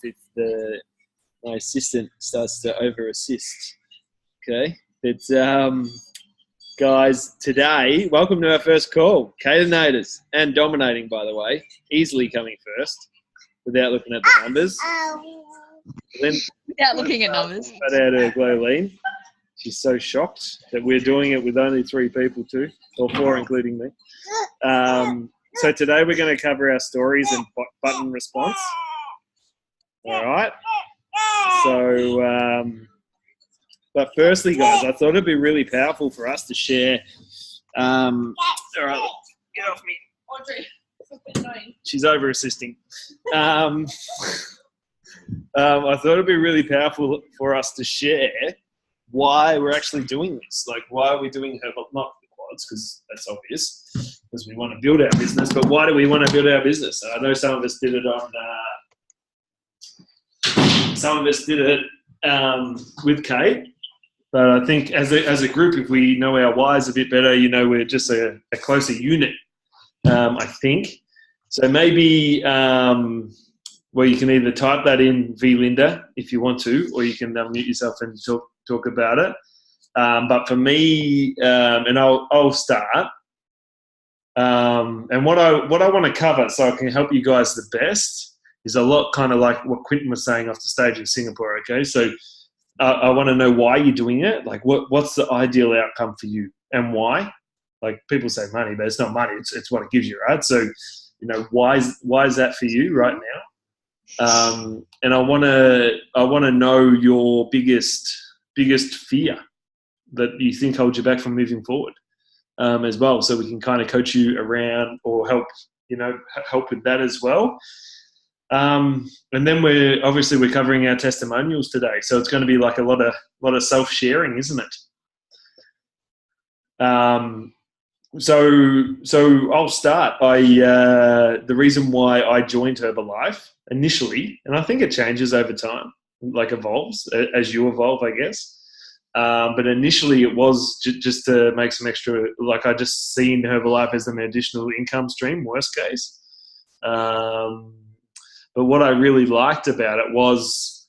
if my assistant starts to over-assist. Okay. But, guys, today, welcome to our first call. Catornators, and dominating, by the way. Easily coming first without looking at the numbers. Without looking at numbers. But out of Gloline. She's so shocked that we're doing it with only 3 people too, or 4 including me. So today we're going to cover our stories and button response. All right. So, but firstly, guys, I thought it'd be really powerful for us to share. All right, get off me, Audrey. She's over assisting. I thought it'd be really powerful for us to share why we're actually doing this. Like, why are we doing not the quads, because that's obvious, because we want to build our business, but why do we want to build our business? I know some of us did it with Kate, but I think as a group, if we know our whys a bit better, we're just a closer unit, I think. So maybe, well, you can either type that in Linda if you want to, or you can mute yourself and talk about it. But for me, and I'll start. And what I want to cover, so I can help you guys the best, is a lot kind of like what Quinton was saying off the stage in Singapore. Okay, so I want to know why you're doing it. Like, what's the ideal outcome for you, and why? Like, people say money, but it's not money. It's what it gives you, right? So, why is that for you right now? And I want to know your biggest fear that you think holds you back from moving forward, as well. So we can kind of coach you around or help with that as well. And then we're covering our testimonials today. So it's going to be like a lot of self-sharing, isn't it? So I'll start. The reason why I joined Herbalife initially, and I think it changes over time, like evolves as you evolve, I guess. But initially it was just to make some extra, like I just seen Herbalife as an additional income stream, worst case. But what I really liked about it was,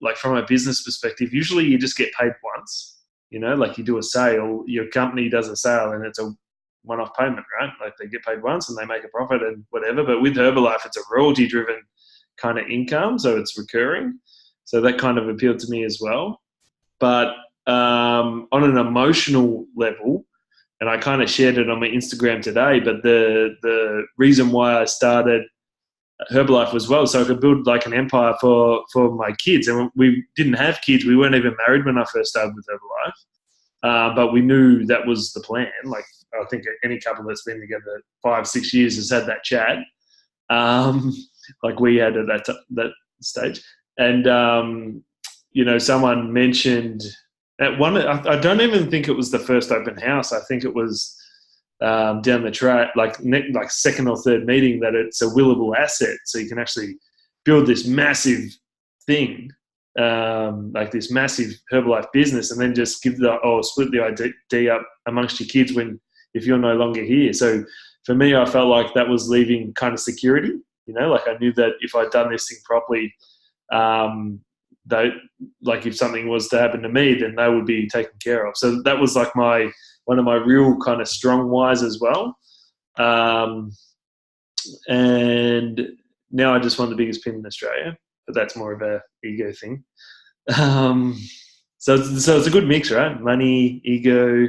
like, from a business perspective, usually you just get paid once, like you do a sale, your company does a sale and it's a one-off payment, right? Like, they get paid once and they make a profit and whatever. But with Herbalife, it's a royalty-driven kind of income, so it's recurring. So that kind of appealed to me as well. But on an emotional level, and I kind of shared it on my Instagram today, but the reason why I started Herbalife was, well, so I could build like an empire for my kids. And we didn't have kids. We weren't even married when I first started with Herbalife. But we knew that was the plan. Like, I think any couple that's been together 5-6 years has had that chat, like we had at that stage. And, someone mentioned at one, I don't even think it was the first open house. I think it was down the track, like second or third meeting, that it's a willable asset. So you can actually build this massive thing, like this massive Herbalife business, and then just split the idea up amongst your kids if you're no longer here. So for me, I felt like that was leaving kind of security, like I knew that if I'd done this thing properly, like if something was to happen to me, then they would be taken care of. So that was like one of my real kind of strong whys as well. And now I just want the biggest pin in Australia, but that's more of a ego thing. So it's a good mix, right? Money, ego,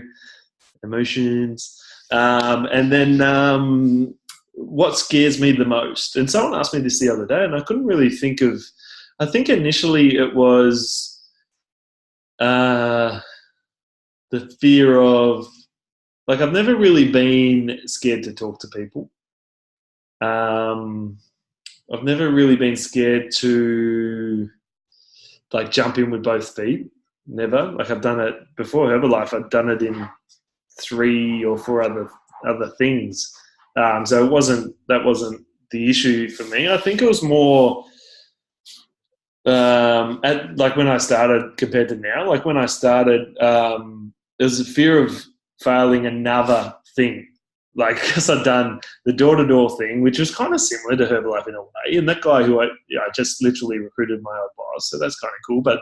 emotions. And then what scares me the most? And someone asked me this the other day, and I couldn't really think of, I think initially it was the fear of, like, I've never really been scared to talk to people. I've never really been scared to, like, jump in with both feet. Never. Like, I've done it before Herbalife. I've done it in 3 or 4 other things. So that wasn't the issue for me. I think it was more like when I started compared to now. Like, when I started, there was a fear of failing another thing. like, because I'd done the door-to-door thing, which was kind of similar to Herbalife in a way. And that guy who I just literally recruited my old boss, so that's kind of cool. But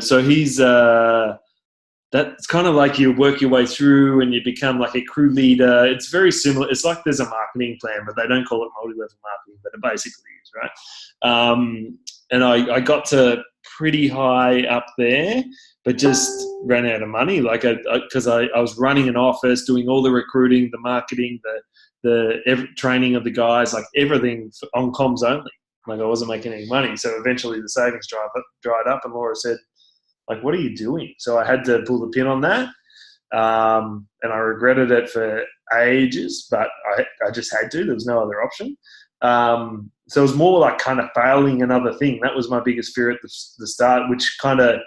so he's that's kind of like you work your way through and you become like a crew leader. It's very similar. It's like there's a marketing plan, but they don't call it multi-level marketing, but it basically is, right? And I got to pretty high up there, but just ran out of money. Like, because I was running an office, doing all the recruiting, the marketing, the training of the guys, like everything on comms only. Like, I wasn't making any money. So eventually the savings dried up, and Laura said, like, what are you doing? So I had to pull the pin on that. And I regretted it for ages, but I just had to. There was no other option. So it was more like kind of failing another thing. That was my biggest fear at the start, which kind of,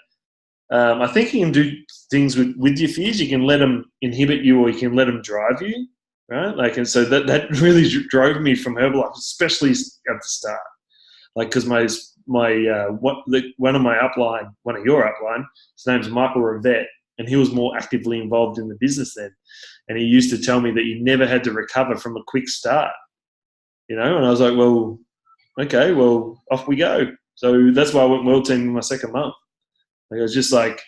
I think you can do things with your fears. You can let them inhibit you, or you can let them drive you, right? Like, and so that really drove me from Herbalife, especially at the start. Like, because one of your upline, his name's Michael Rivette, and he was more actively involved in the business then. And he used to tell me that you never had to recover from a quick start, And I was like, well, okay, well, off we go. So that's why I went world team in my second month. Like, I was just like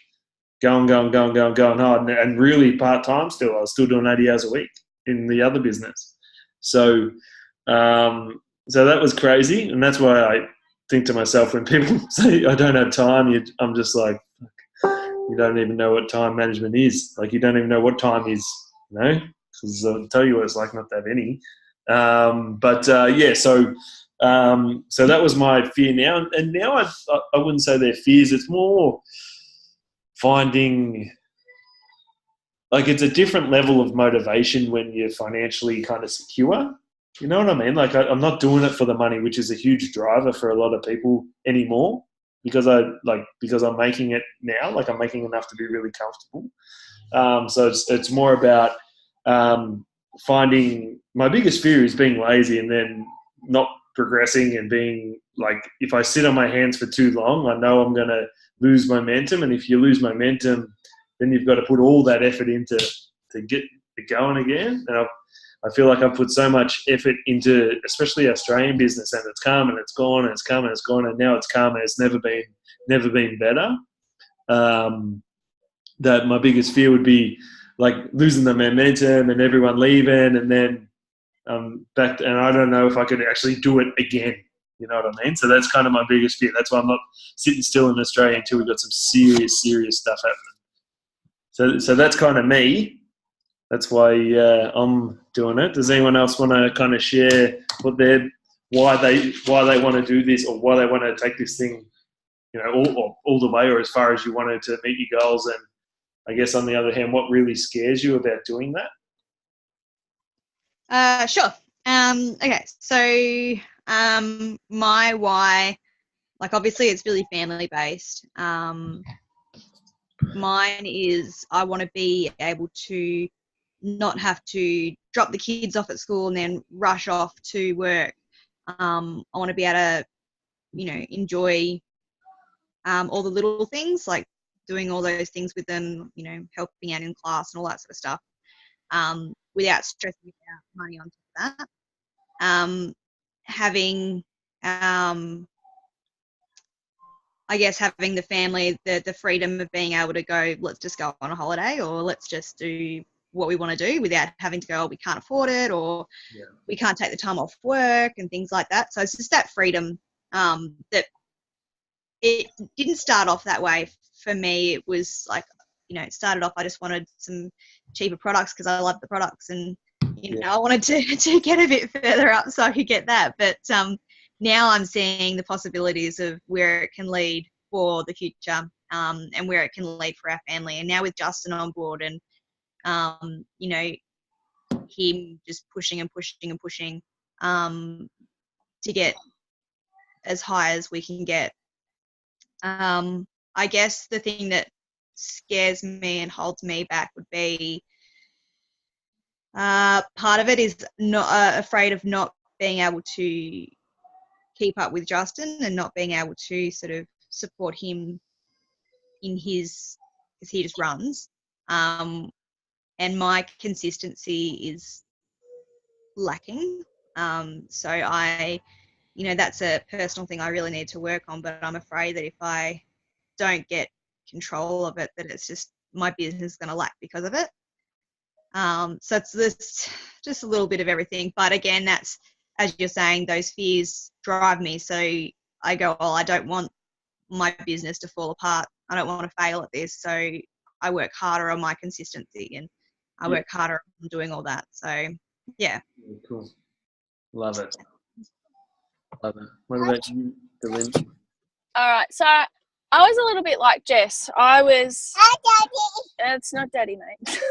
going hard, and really part-time still. I was still doing 80 hours a week in the other business. So, so that was crazy, and that's why I think to myself when people say I don't have time, I'm just like, you don't even know what time management is. Like, you don't even know what time is, because I'll tell you what it's like not to have any. So that was my fear now, and now I wouldn't say they're fears. It's more finding, like, it's a different level of motivation when you're financially kind of secure. You know what I mean? Like, I'm not doing it for the money, which is a huge driver for a lot of people anymore, because I'm making it now. Like, I'm making enough to be really comfortable. So it's more about finding. My biggest fear is being lazy and then not progressing, and being like, if I sit on my hands for too long, I know I'm going to lose momentum. And if you lose momentum, then you've got to put all that effort into to get it going again. And I feel like I've put so much effort into, especially Australian business, and it's come and it's gone, and it's come and it's gone, and now it's come and it's never been better. That my biggest fear would be like losing the momentum and everyone leaving, and then back and I don't know if I could actually do it again. You know what I mean? So that's kind of my biggest fear. That's why I'm not sitting still in Australia until we've got some serious stuff happening. So that's kind of me. That's why I'm doing it. Does anyone else want to kind of share why they want to do this, or why they want to take this thing, all the way, or as far as you wanted to meet your goals? And I guess on the other hand, what really scares you about doing that? Sure. Okay. So my why, like, obviously it's really family based. Mine is I want to be able to not have to drop the kids off at school and then rush off to work. I want to be able to, enjoy all the little things, like doing all those things with them, helping out in class and all that sort of stuff, without stressing about money on top of that. Having, I guess, having the family, the freedom of being able to go, let's just go on a holiday, or let's just do what we want to do without having to go, oh, we can't afford it, or we can't take the time off work and things like that. So it's just that freedom, that it didn't start off that way for me. It was like, it started off, I just wanted some cheaper products because I love the products, and I wanted to get a bit further up so I could get that. But now I'm seeing the possibilities of where it can lead for the future, and where it can lead for our family. And now with Justin on board, and him just pushing and pushing and pushing to get as high as we can get. I guess the thing that scares me and holds me back would be, part of it is not afraid of not being able to keep up with Justin, and not being able to sort of support him in his, because he just runs. and my consistency is lacking. So that's a personal thing I really need to work on, but I'm afraid that if I don't get control of it, that it's just my business is going to lack because of it. So it's this, just a little bit of everything. But again, that's, as you're saying, those fears drive me. So I go, well, I don't want my business to fall apart. I don't want to fail at this. So I work harder on my consistency, and I work harder on doing all that. So, yeah. Cool. Love it. Love it. What about you, Dylan? All right. So I was a little bit like Jess. I was. Hi, Daddy. It's not Daddy, mate.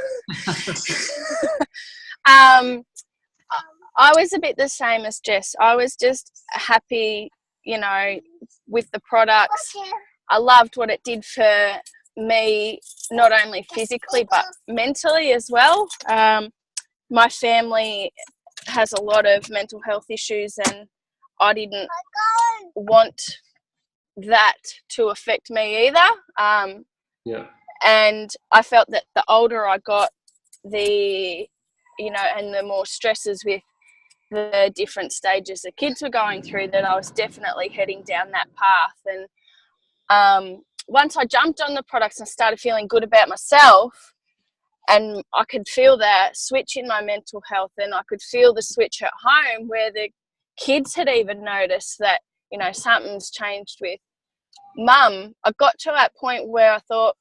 I was a bit the same as Jess. I was just happy, with the products. I loved what it did for me, not only physically but mentally as well. My family has a lot of mental health issues, and I didn't want that to affect me either. And I felt that the older I got, and the more stresses with the different stages the kids were going through, that I was definitely heading down that path. And once I jumped on the products and started feeling good about myself, and I could feel that switch in my mental health, and I could feel the switch at home where the kids had even noticed that, something's changed with Mum. I got to that point where I thought,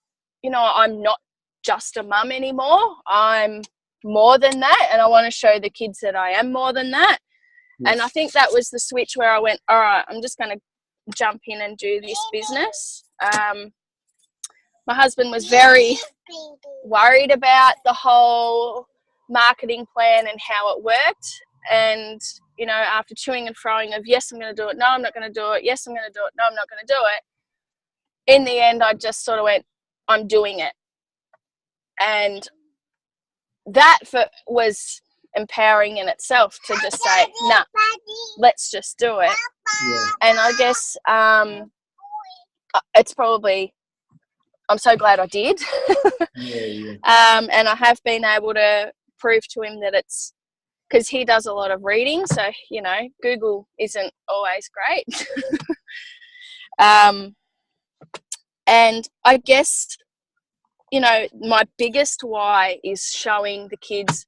I'm not just a mum anymore. I'm more than that, and I want to show the kids that I am more than that. And I think that was the switch where I went, all right, I'm just going to jump in and do this business. My husband was very worried about the whole marketing plan and how it worked. And, after chewing and froing of, yes, I'm going to do it. No, I'm not going to do it. Yes, I'm going to do it. No, I'm not going to do it. In the end, I just sort of went, I'm doing it. And that was empowering in itself, to just say, nah, let's just do it. And I guess it's probably, I'm so glad I did. And I have been able to prove to him that it's, because he does a lot of reading, so Google isn't always great. And I guess my biggest why is showing the kids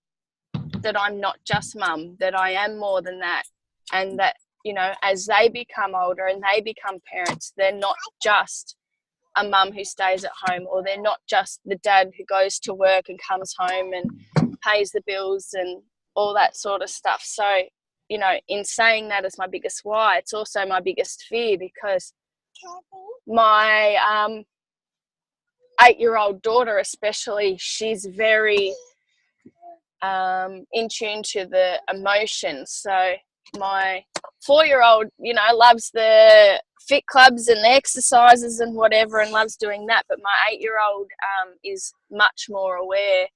that I'm not just mum, that I am more than that, and that as they become older and they become parents, they're not just a mum who stays at home, or they're not just the dad who goes to work and comes home and pays the bills and all that sort of stuff. So, in saying that as my biggest why, it's also my biggest fear, because my 8-year-old daughter especially, she's very in tune to the emotions. So my 4-year-old, loves the fit clubs and the exercises and whatever, and loves doing that. But my 8-year-old is much more aware.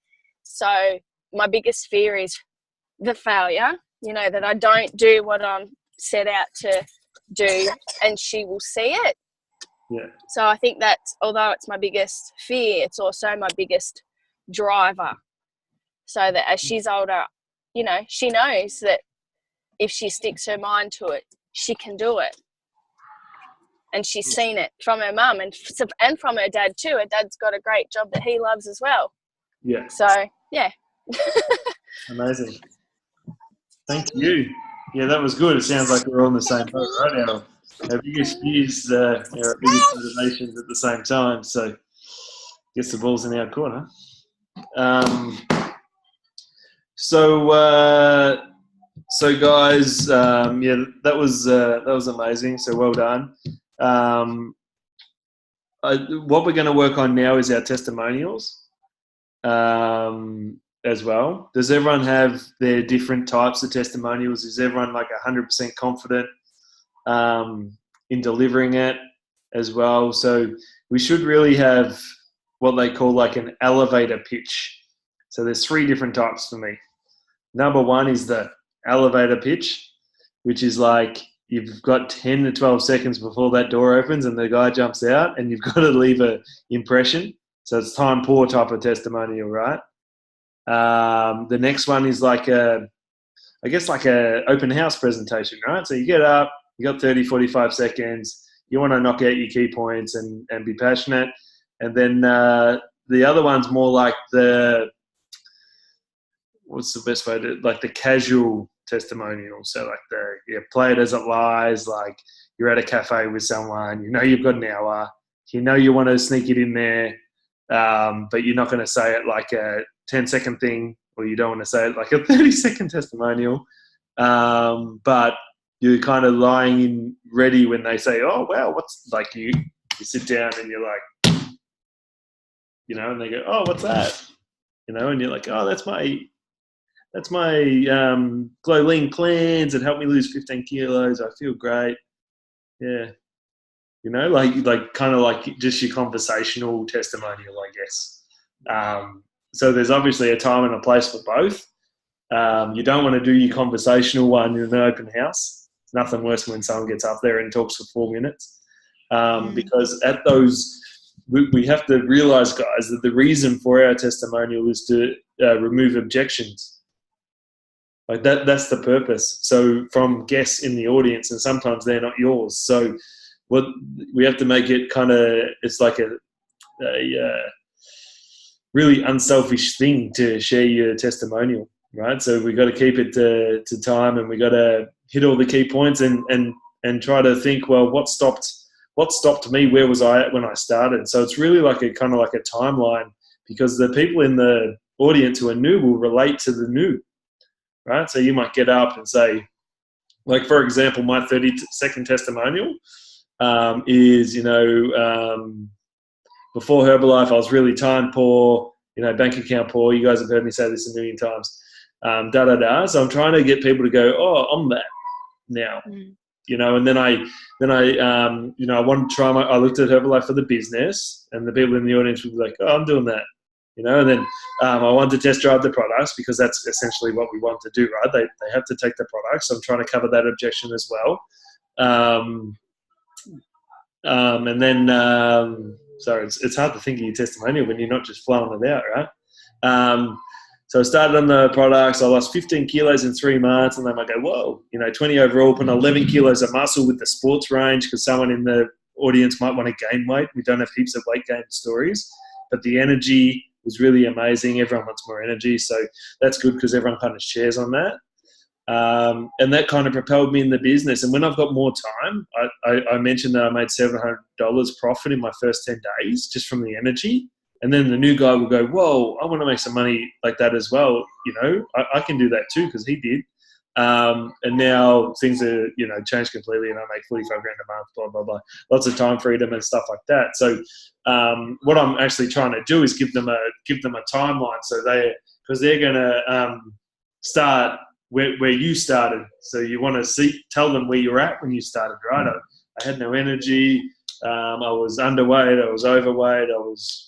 So my biggest fear is the failure, that I don't do what I'm set out to do, and she will see it. So I think that although it's my biggest fear, it's also my biggest driver. So that as she's older, she knows that if she sticks her mind to it, she can do it. And she's seen it from her mum and from her dad too. Her dad's got a great job that he loves as well. So, yeah. Amazing. Thank you. Yeah, that was good. It sounds like we're on the same boat, right? Our biggest fears, our biggest motivations at the same time. So, guess the ball's in our corner. So guys, that was amazing. So well done. What we're going to work on now is our testimonials as well. Does everyone have their different types of testimonials? Is everyone like 100% confident in delivering it as well? So we should really have what they call like an elevator pitch. So there's 3 different types for me. Number 1 is the elevator pitch, which is like you've got 10 to 12 seconds before that door opens and the guy jumps out, and you've got to leave an impression. So it's time poor type of testimonial, right? The next one is like a open house presentation, right? So you get up, you got 30, 45 seconds. You want to knock out your key points and be passionate. And then the other one's more like what's the best way to, like the casual testimonial. So like play it as it lies, like you're at a cafe with someone, you've got an hour, you want to sneak it in there, but you're not going to say it like a 10-second thing, or you don't want to say it like a 30-second testimonial. But you're kind of lying in ready when they say, oh, wow, what's like you sit down and you're like, and they go, oh, what's that? And you're like, oh, that's my Glow Lean cleanse. It helped me lose 15 kilos. I feel great. Yeah. Like kind of like just your conversational testimonial, I guess. So there's obviously a time and a place for both. You don't want to do your conversational one in an open house. It's nothing worse when someone gets up there and talks for 4 minutes. Because at those, we have to realize, guys, that the reason for our testimonial is to remove objections. Like that's the purpose. So from guests in the audience, and sometimes they're not yours. So what we have to make it kind of, it's like a really unselfish thing to share your testimonial, right? So we got to keep it to time, and we got to hit all the key points and try to think, well, what stopped me? Where was I at when I started? So it's really like a kind of like a timeline, because the people in the audience who are new will relate to the new, right? So you might get up and say, like, for example, my 30-second testimonial is, before Herbalife, I was really time poor, bank account poor. You guys have heard me say this a million times. So I'm trying to get people to go, oh, I'm that now, and then I wanted to try I looked at Herbalife for the business, and the people in the audience would be like, oh, I'm doing that, and then I wanted to test drive the products, because that's essentially what we want to do, right? They have to take the products. So I'm trying to cover that objection as well. And then, sorry, it's hard to think of your testimonial when you're not just flowing it out, right? So I started on the products. I lost 15 kilos in 3 months, and then I go, whoa, 20 overall, put 11 kilos of muscle with the sports range, because someone in the audience might want to gain weight. We don't have heaps of weight gain stories, but the energy was really amazing. Everyone wants more energy, so that's good, because everyone kind of shares on that. And that kind of propelled me in the business. And when I've got more time, I mentioned that I made $700 profit in my first 10 days just from the energy. And then the new guy will go, whoa, I want to make some money like that as well. I can do that too, because he did. And now things are, changed completely, and I make 45 grand a month, blah, blah, blah. Lots of time freedom and stuff like that. So what I'm actually trying to do is give them a timeline, so because they're going to start where you started. So you want to tell them where you're at when you started, right? I had no energy. I was underweight. I was overweight. I was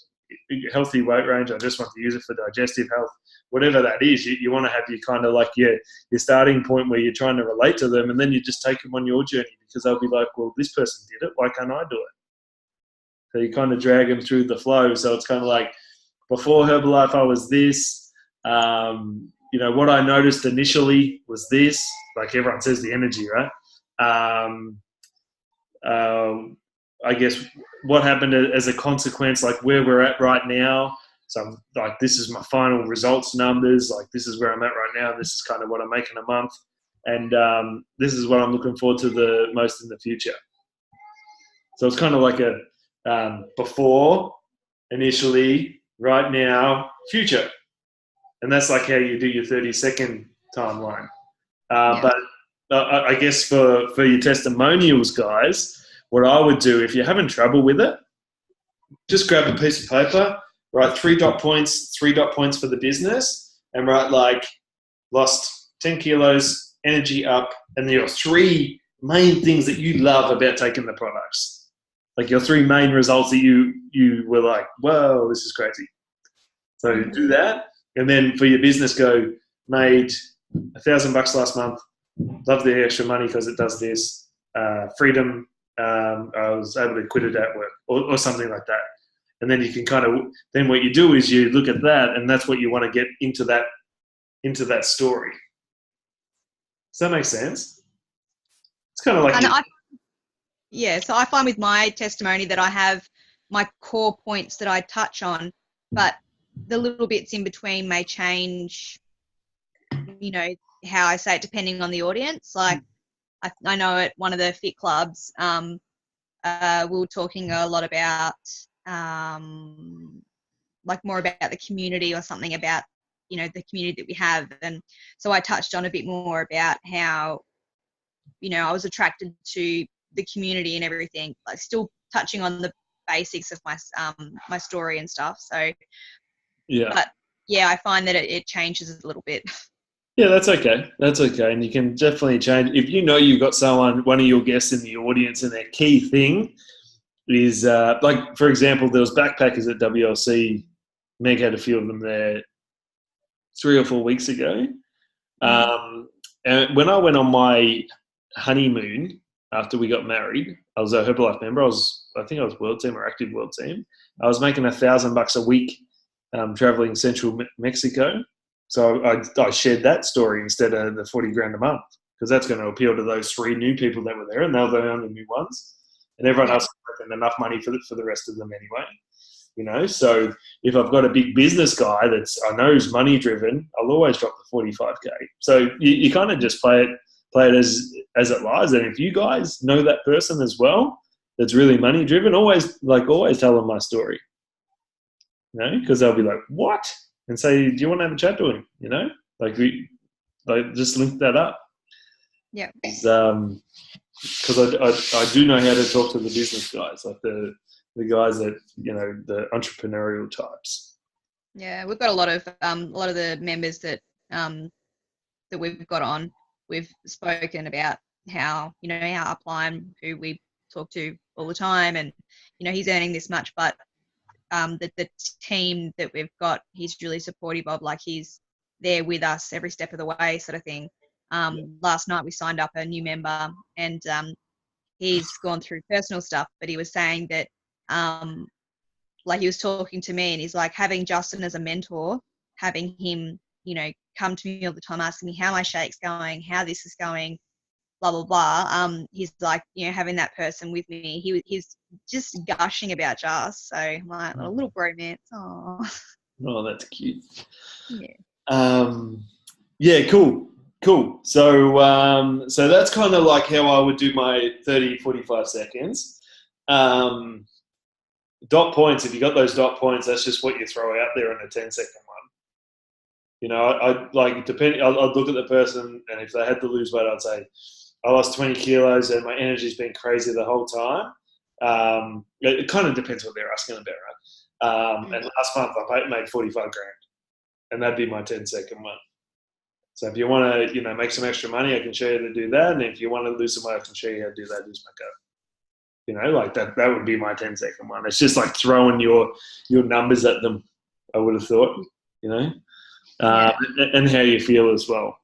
healthy weight range. I just want to use it for digestive health. Whatever that is, you want to have your kind of like your starting point where you're trying to relate to them, and then you just take them on your journey, because they'll be like, well, this person did it. Why can't I do it? So you kind of drag them through the flow. So it's kind of like, before Herbalife, I was this. What I noticed initially was this. Like everyone says, the energy, right? I guess what happened as a consequence, like where we're at right now. So I'm like, this is my final results numbers. Like, this is where I'm at right now. This is kind of what I'm making a month. And this is what I'm looking forward to the most in the future. So it's kind of like a before, initially, right now, future. And that's like how you do your 30-second timeline. But I guess for your testimonials, guys, what I would do, if you're having trouble with it, just grab a piece of paper, write 3 dot points for the business, and write like, lost 10 kilos, energy up, and your 3 main things that you love about taking the products. Like your 3 main results that you were like, whoa, this is crazy. So do that. And then for your business, go, made $1,000 last month. Love the extra money because it does this. Freedom. I was able to quit it at work, or something like that. And then you can kind of, then what you do is you look at that, and that's what you want to get into that story. Does that make sense? It's kind of like, so I find with my testimony that I have my core points that I touch on, but the little bits in between may change, how I say it depending on the audience. Like I know at one of the fit clubs, we were talking a lot about like more about the community or something about, the community that we have. And so I touched on a bit more about how, I was attracted to the community and everything, like still touching on the basics of my story and stuff. So, but yeah, I find that it changes a little bit. Yeah, that's okay. That's okay. And you can definitely change. If you've got one of your guests in the audience, and their key thing is, like, for example, there was backpackers at WLC. Meg had a few of them there 3 or 4 weeks ago. And when I went on my honeymoon after we got married, I was a Herbalife member. I think I was World Team or Active World Team. I was making $1,000 a week traveling Central Mexico. So I shared that story instead of the 40 grand a month, because that's going to appeal to those 3 new people that were there, and they were the only new ones. And everyone else is making enough money for the rest of them anyway. So if I've got a big business guy I know is money driven, I'll always drop the 45K. So you kind of just play it as it lies. And if you guys know that person as well that's really money driven, always tell them my story. Because they'll be like, what? And say, do you want to have a chat to him? Just link that up. Yeah. Because I do know how to talk to the business guys, like the guys that, the entrepreneurial types. Yeah, we've got a lot of the members that we've got on. We've spoken about how, our upline, who we talk to all the time, and, he's earning this much, but the team that we've got, he's really supportive of, like he's there with us every step of the way, sort of thing. Last night we signed up a new member, and he's gone through personal stuff, but he was saying that like he was talking to me, and he's like, having Justin as a mentor, having him, come to me all the time asking me how my shake's going, how this is going, blah blah blah. He's like, having that person with me, he's just gushing about Jas. So I'm like, a little bromance. Oh, that's cute. Yeah. Yeah, cool. So that's kind of like how I would do my 30-45 seconds. Dot points, if you got those dot points, that's just what you throw out there in a 10-second one. I'd look at the person, and if they had to lose weight, I'd say, I lost 20 kilos and my energy's been crazy the whole time. It kind of depends what they're asking about, right? And last month I made 45 grand, and that'd be my 10-second one. So if you want to, make some extra money, I can show you how to do that. And if you want to lose some weight, I can show you how to do that. Here's my code. That would be my 10-second one. It's just like throwing your numbers at them, I would have thought, and how you feel as well.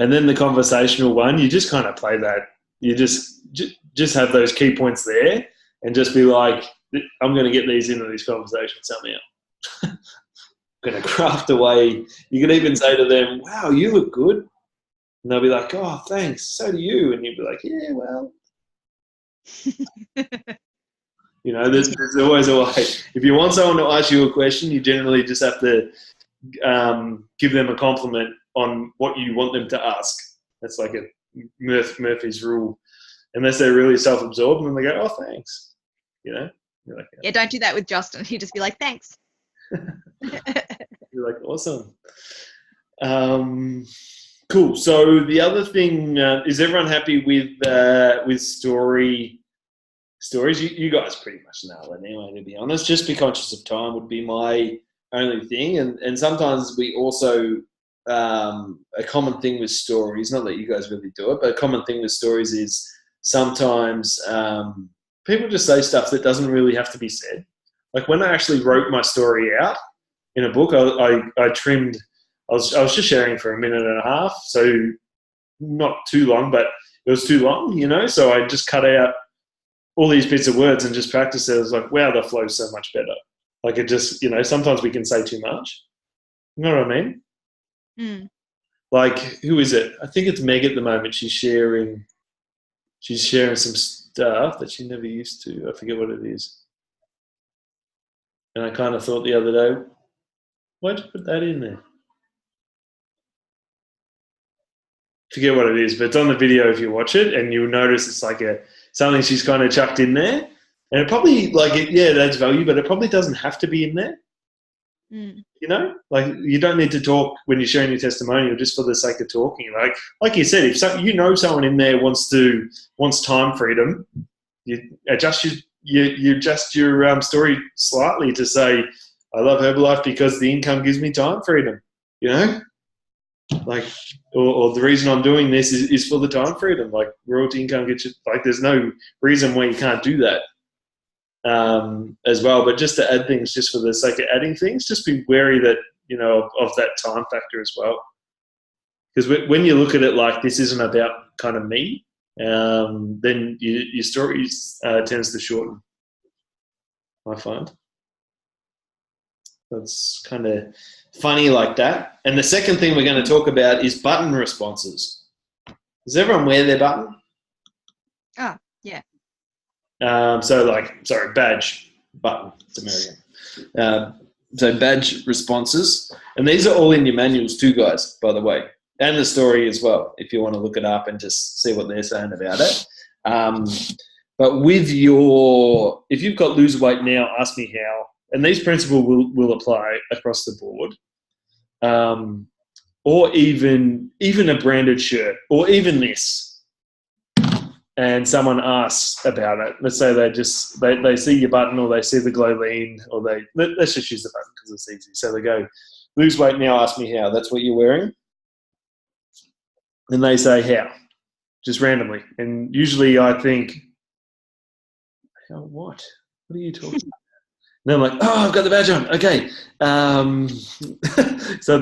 And then the conversational one, you just kind of play that. You just have those key points there, and just be like, I'm going to get these into this conversation somehow. I'm going to craft a way. You can even say to them, wow, you look good. And they'll be like, oh, thanks. So do you. And you'll be like, yeah, well. There's always a way. If you want someone to ask you a question, you generally just have to give them a compliment on what you want them to ask. That's like a Murphy's rule. Unless they're really self-absorbed, and then they go, oh, thanks. You're like, yeah, don't do that with Justin. He'd just be like, thanks. You're like, awesome. Cool. So the other thing, is everyone happy with stories? You guys pretty much nail it anyway, to be honest. Just be conscious of time would be my only thing. And sometimes we also, a common thing with stories, not that you guys really do it, but a common thing with stories is sometimes people just say stuff that doesn't really have to be said. Like when I actually wrote my story out in a book, I trimmed, I was just sharing for 1.5 minutes, so not too long, but it was too long, so I just cut out all these bits of words and just practice it. I was like, wow, the flow's so much better. Like it just, sometimes we can say too much. You know what I mean? Mm. Like, who is it? I think it's Meg at the moment. She's sharing some stuff that she never used to. I forget what it is. And I kind of thought the other day, why'd you put that in there? Forget what it is, but it's on the video if you watch it, and you'll notice it's like something she's kind of chucked in there. And it probably, it adds value, but it probably doesn't have to be in there. Mm. Like you don't need to talk when you're sharing your testimonial just for the sake of talking. Like you said, if someone in there wants time freedom, you adjust your story slightly to say, I love Herbalife because the income gives me time freedom. Like, or the reason I'm doing this is for the time freedom. Like royalty income gets you. Like, there's no reason why you can't do that. As well, but just to add things just for the sake of adding things, just be wary that of that time factor as well, because when you look at it like this isn't about kind of me, then your story tends to shorten, I find. That's kind of funny like that. And the second thing we're going to talk about is button responses. Does everyone wear their button? Oh, yeah. Badge button. It's American. So badge responses, and these are all in your manuals too, guys. By the way, and the story as well. If you want to look it up and just see what they're saying about it. But if you've got lose weight now, ask me how. And these principles will apply across the board. Or even a branded shirt, or even this. And someone asks about it. Let's say they see your button, or they see the Glow Lean, or let's just use the button because it's easy. So they go, lose weight now, ask me how. That's what you're wearing. And they say how, just randomly. And usually I think, how, what? What are you talking about? And I'm like, oh, I've got the badge on. Okay. So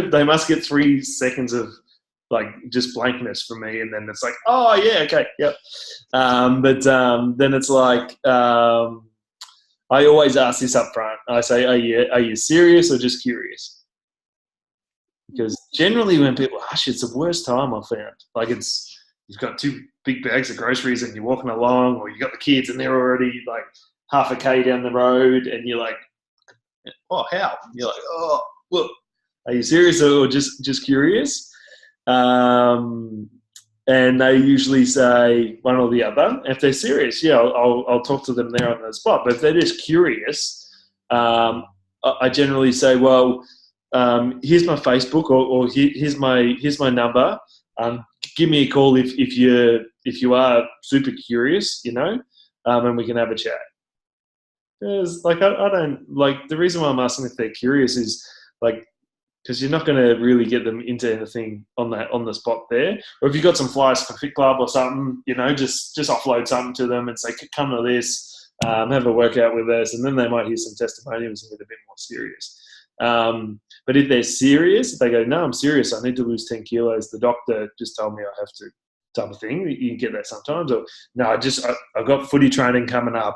they must get 3 seconds of just blankness from me, and then it's like, oh yeah, okay, yep. But then it's like, I always ask this up front. I say, are you serious or just curious? Because generally when people hush, it's the worst time I've found. Like you've got 2 big bags of groceries and you're walking along, or you got the kids and they're already like half a K down the road, and you're like, oh, how? And you're like, oh, look, are you serious or just curious? And they usually say one or the other. If they're serious, yeah, I'll talk to them there on the spot. But if they're just curious, I generally say, well, here's my Facebook, or here's my number. Give me a call if you are super curious, and we can have a chat. Because I don't like, the reason why I'm asking if they're curious is because you're not going to really get them into anything on the spot there. Or if you've got some flyers for Fit Club or something, just offload something to them and say, come to this, have a workout with us, and then they might hear some testimonials and get a bit more serious. But if they're serious, if they go, no, I'm serious, I need to lose 10 kilos, the doctor just told me I have to, type of thing. You can get that sometimes. Or, no, I've got footy training coming up.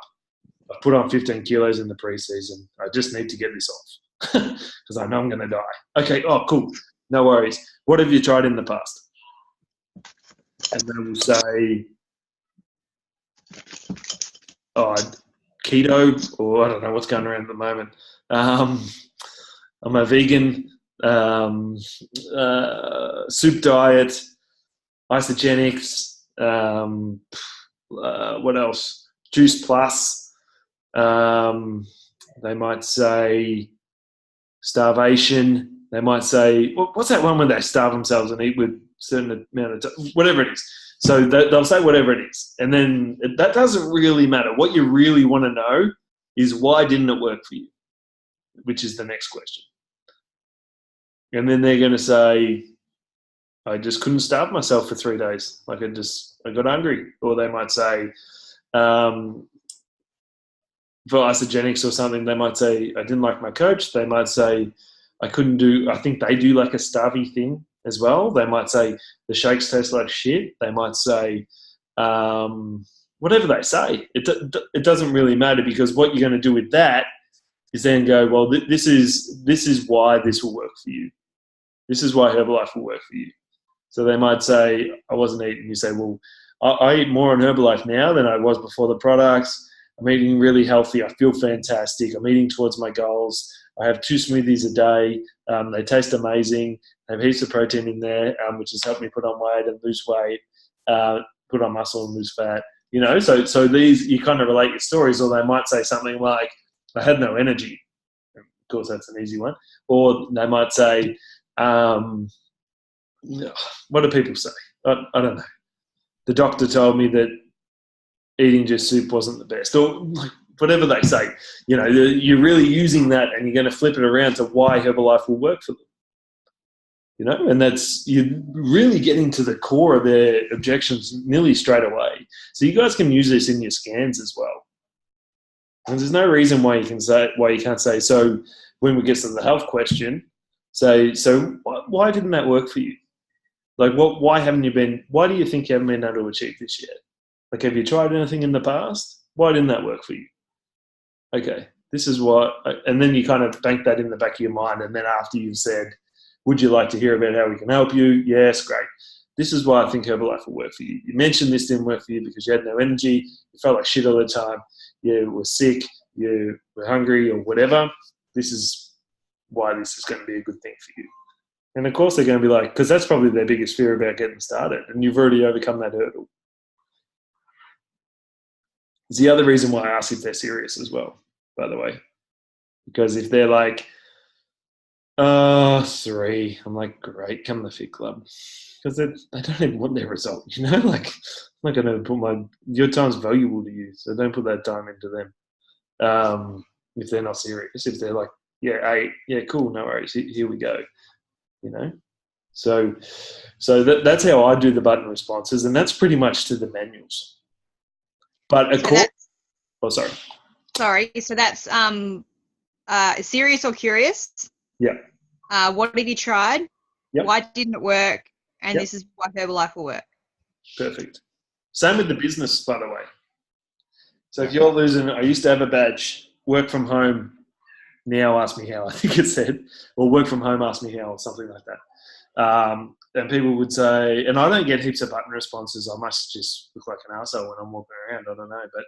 I put on 15 kilos in the preseason. I just need to get this off because I know I'm going to die. Okay, oh, cool. No worries. What have you tried in the past? And then we'll say, keto, or I don't know what's going around at the moment. I'm a vegan, soup diet, isogenics, what else? Juice Plus. They might say starvation. They might say, what's that one when they starve themselves and eat with a certain amount of time? Whatever it is. So they'll say whatever it is. And then that doesn't really matter. What you really want to know is, why didn't it work for you? Which is the next question. And then they're going to say, I just couldn't starve myself for 3 days. I got hungry. Or they might say, for isogenics or something, they might say, I didn't like my coach. They might say, I think they do like a starvey thing as well. They might say, the shakes taste like shit. They might say, what whatever they say. It doesn't really matter, because what you're going to do with that is then go, well, this is why this will work for you. This is why Herbalife will work for you. So they might say, I wasn't eating. You say, well, I eat more on Herbalife now than I was before the products. I'm eating really healthy. I feel fantastic. I'm eating towards my goals. I have 2 smoothies a day. They taste amazing. They have heaps of protein in there, which has helped me put on weight and lose weight, put on muscle and lose fat. You know, so these, you kind of relate your stories, or they might say something like, I had no energy. Of course, that's an easy one. Or they might say, what do people say? I don't know. The doctor told me that eating just soup wasn't the best, or like whatever they say. You know, you're really using that, and you're going to flip it around to why Herbalife will work for them. You know, and that's, you're really getting to the core of their objections nearly straight away. So you guys can use this in your scans as well. And there's no reason why you can't say. So when we get to the health question, say, so why didn't that work for you? Like, why do you think you haven't been able to achieve this yet? Like, have you tried anything in the past? Why didn't that work for you? Okay, this is what, and then you kind of bank that in the back of your mind. And then after you've said, would you like to hear about how we can help you? Yes, great. This is why I think Herbalife will work for you. You mentioned this didn't work for you because you had no energy, you felt like shit all the time, you were sick, you were hungry or whatever. This is why this is going to be a good thing for you. And of course they're going to be like, because that's probably their biggest fear about getting started, and you've already overcome that hurdle. It's the other reason why I ask if they're serious as well, by the way. Because if they're like, 3, I'm like, great, come to the Fit Club. Because they don't even want their result, you know? Like, I'm not going to put your time's valuable to you, so don't put that time into them. If they're not serious, if they're like, yeah, 8, yeah, cool, no worries, here we go. You know, so that's how I do the button responses, and that's pretty much to the manuals. But of course, sorry. So that's serious or curious? Yeah. What have you tried? Yep. Why didn't it work? And this is why Herbalife will work. Perfect. Same with the business, by the way. So if you're losing, I used to have a badge, work from home. Now ask me how, I think it said, or work from home, ask me how, or something like that. And people would say, and I don't get heaps of button responses. I must just look like an arsehole when I'm walking around. I don't know, but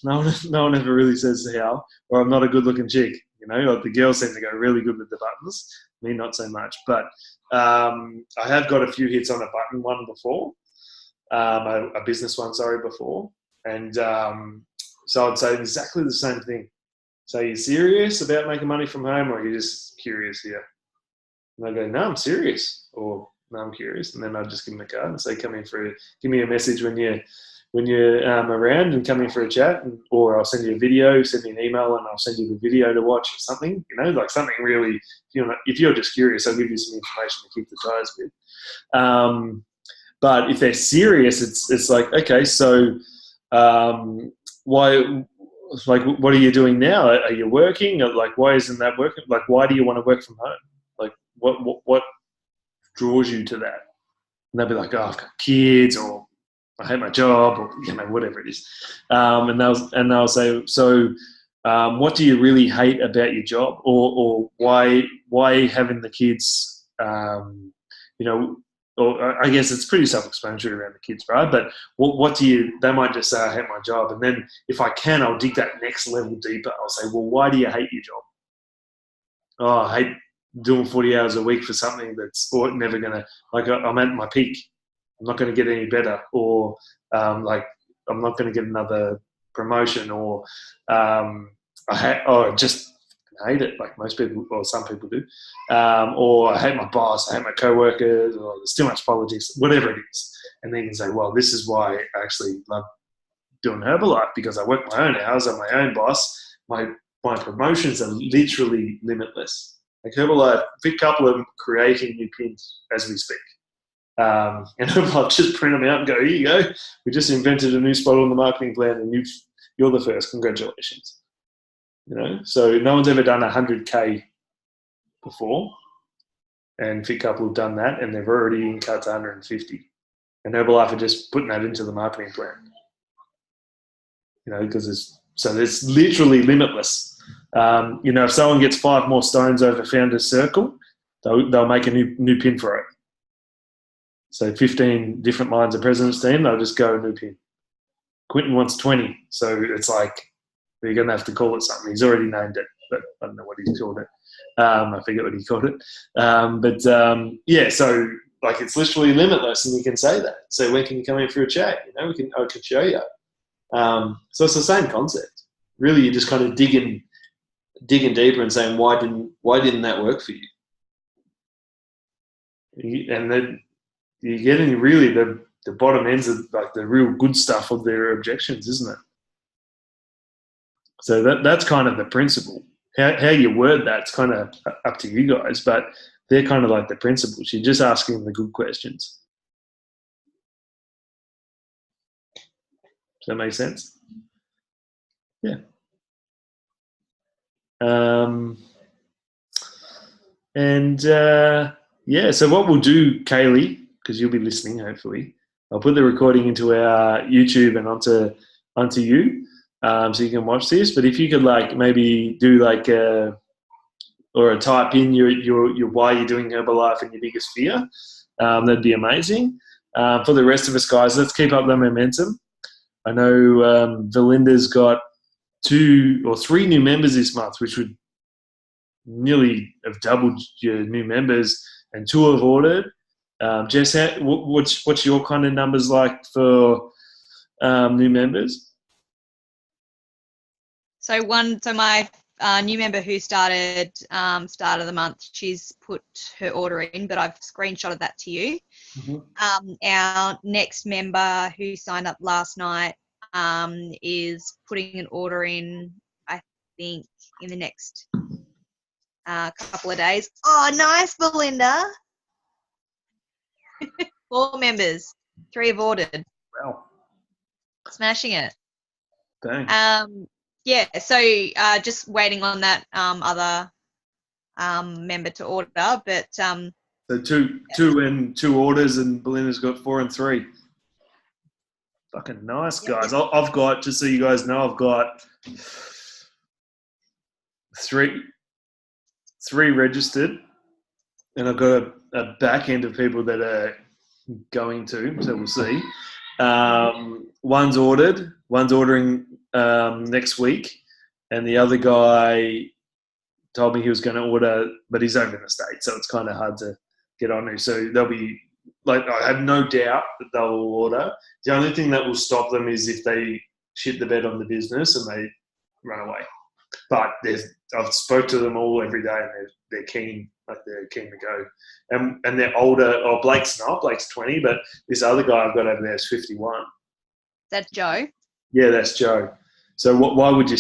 no one ever really says how, or I'm not a good looking chick. You know, like the girls seem to go really good with the buttons, me not so much. But I have got a few hits on a button one before, a business one, before. And so I'd say exactly the same thing. So you're serious about making money from home, or you're just curious here? And I go, no, I'm serious, or no, I'm curious. And then I'd just give them a card and say, give me a message when you're around, and come in for a chat, or I'll send you a video, send me an email, and I'll send you the video to watch or something. You know, like something really. If you're just curious, I'll give you some information to keep the ties with. But if they're serious, it's like, okay, so why? Like, what are you doing now? Are you working? Like, why isn't that working? Like, why do you want to work from home? Like, what draws you to that? And they'll be like, oh, I've got kids, or I hate my job, or whatever it is. And they'll say, so what do you really hate about your job, or why having the kids? Or I guess it's pretty self-explanatory around the kids, right? But they might just say, I hate my job. And then if I can, I'll dig that next level deeper. I'll say, well, why do you hate your job? Oh, I hate doing 40 hours a week for something that's never going to, like, I'm at my peak. I'm not going to get any better. Or I'm not going to get another promotion, or I just hate it, like most people, or some people do, or I hate my boss, I hate my co-workers, or there's too much politics, whatever it is. And then you can say, well, this is why I actually love doing Herbalife, because I work my own hours, I'm my own boss, my promotions are literally limitless. Like Herbalife, Fit Couple are creating new pins as we speak. And Herbalife just print them out and go, here you go, we just invented a new spot on the marketing plan, and you're the first, congratulations. So no one's ever done 100K before, and Fit Couple have done that, and they've already in cut to 150. And Herbalife are just putting that into the marketing plan. because it's literally limitless. If someone gets 5 more stones over Founder's Circle, they'll make a new pin for it. So 15 different lines of President's Team, they'll just go a new pin. Quentin wants 20, so it's like you're going to have to call it something. He's already named it, but I don't know what he's called it. I forget what he called it. So like it's literally limitless, and you can say that. So when can you come in for a chat? I can show you. So it's the same concept. Really, you're just kind of digging deeper and saying, why didn't that work for you? And then you're getting really the bottom ends of like the real good stuff of their objections, isn't it? So that's kind of the principle. How you word that's kind of up to you guys, but they're kind of like the principles. You're just asking the good questions. Does that make sense? Yeah. So what we'll do, Kaylee, because you'll be listening, hopefully, I'll put the recording into our YouTube and onto you, so you can watch this. But if you could like maybe do like or type in your why you're doing Herbalife and your biggest fear, that'd be amazing. For the rest of us guys, let's keep up the momentum. I know Valinda's got 2 or 3 new members this month, which would nearly have doubled your new members, and 2 have ordered. Jess, what's your kind of numbers like for new members? So my new member who started start of the month, she's put her order in, but I've screenshotted that to you. Mm-hmm. Our next member who signed up last night is putting an order in, I think, in the next couple of days. Oh, nice, Belinda. 4 members, 3 have ordered. Wow. Smashing it. Dang. Yeah, so just waiting on that other member to order, but so two and 2 orders, and Belinda's got 4 and 3. Fucking nice, guys. Yep. I've got, just so you guys know, I've got 3 registered, and I've got a back end of people that are going to, so we'll see. One's ordering next week, and the other guy told me he was going to order, but he's over in the States, so it's kind of hard to get on to. So they'll be, like, I have no doubt that they'll order. The only thing that will stop them is if they shit the bed on the business and they run away. But I've spoke to them all every day, and they're keen. Like, they're keen to go, and they're older. Oh, Blake's 20, but this other guy I've got over there is 51. That's Joe. Yeah, that's Joe. So why would you?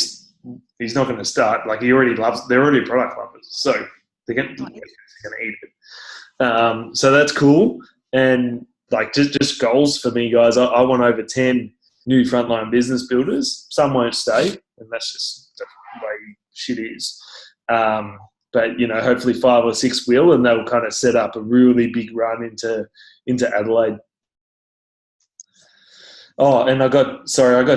He's not going to start. Like, he already loves. They're already product lovers, so they're going to eat it. So that's cool. And like just goals for me, guys. I want over 10 new frontline business builders. Some won't stay, and that's just the way shit is. But hopefully 5 or 6 will, and they'll kind of set up a really big run into Adelaide. Oh, and I got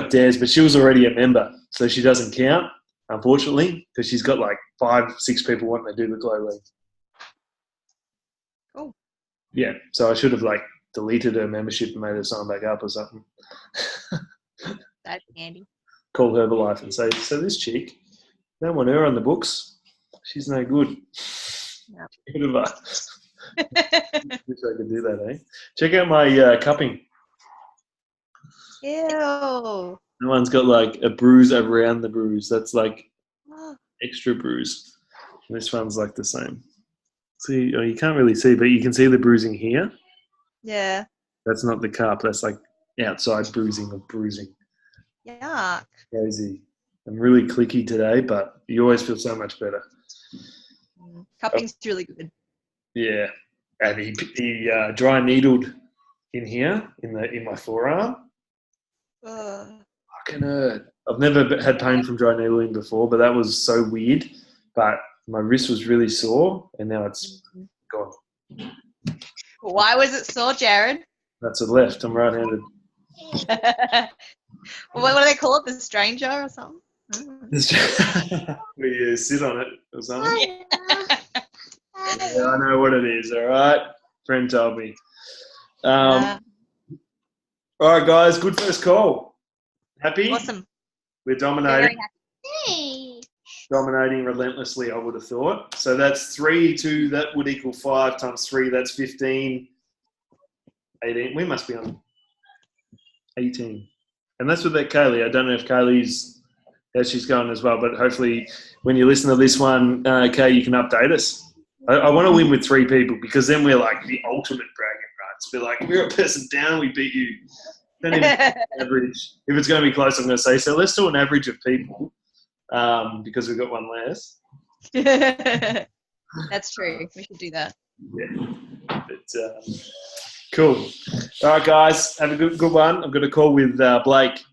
Des, but she was already a member, so she doesn't count, unfortunately, because she's got like 5, 6 people wanting to do the Glow League. Oh. Yeah, so I should have like deleted her membership and made her sign back up or something. That's handy. Call Herbalife and say, so this chick, don't want her on the books. She's no good. Yep. Wish I could do that, eh? Check out my cupping. Ew. That one's got like a bruise around the bruise. That's like extra bruise. And this one's like the same. See, you can't really see, but you can see the bruising here. Yeah. That's not the cup. That's like outside bruising of bruising. Yuck. Crazy. I'm really clicky today, but you always feel so much better. Cupping's really good. Yeah, and he dry needled in here in my forearm. Fucking hurt. I've never had pain from dry needling before, but that was so weird. But my wrist was really sore, and now it's gone. Why was it sore, Jared? That's a left. I'm right-handed. What do they call it? The stranger or something? Where you sit on it or something. Yeah. Yeah, I know what it is. All right, friend told me. All right, guys. Good first call. Happy? Awesome. We're dominating. Very happy. Dominating relentlessly, I would have thought. So that's 3, 2, that would equal 5 times 3, that's 15, 18. We must be on 18. And that's with that Kaylee. I don't know if Kaylee's, how she's going as well, but hopefully when you listen to this one, Kay, you can update us. I want to win with 3 people because then we're like the ultimate bragging rights. We're like, we're a person down, we beat you. Don't even average. If it's going to be close, I'm going to say, so let's do an average of people. Because we've got one less. That's true. We should do that. Yeah. But, cool. All right, guys. Have a good one. I've got a call with Blake.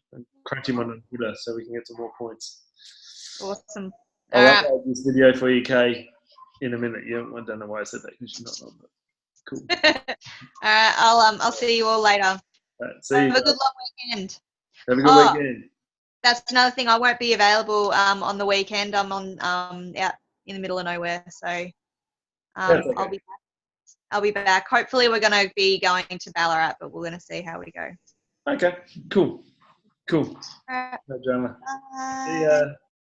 Crunch him on a Twitter so we can get some more points. Awesome. I'll upload this video for you, Kay, in a minute. Yeah, I don't know why I said that because she's not on, but cool. All right. I'll see you all later. All right, see you. Have a good long weekend. Have a good weekend. That's another thing. I won't be available on the weekend. I'm on out in the middle of nowhere, so Okay. I'll be back. I'll be back. Hopefully, we're going to be going to Ballarat, but we're going to see how we go. Okay. Cool. All right. No drama. Bye. See ya.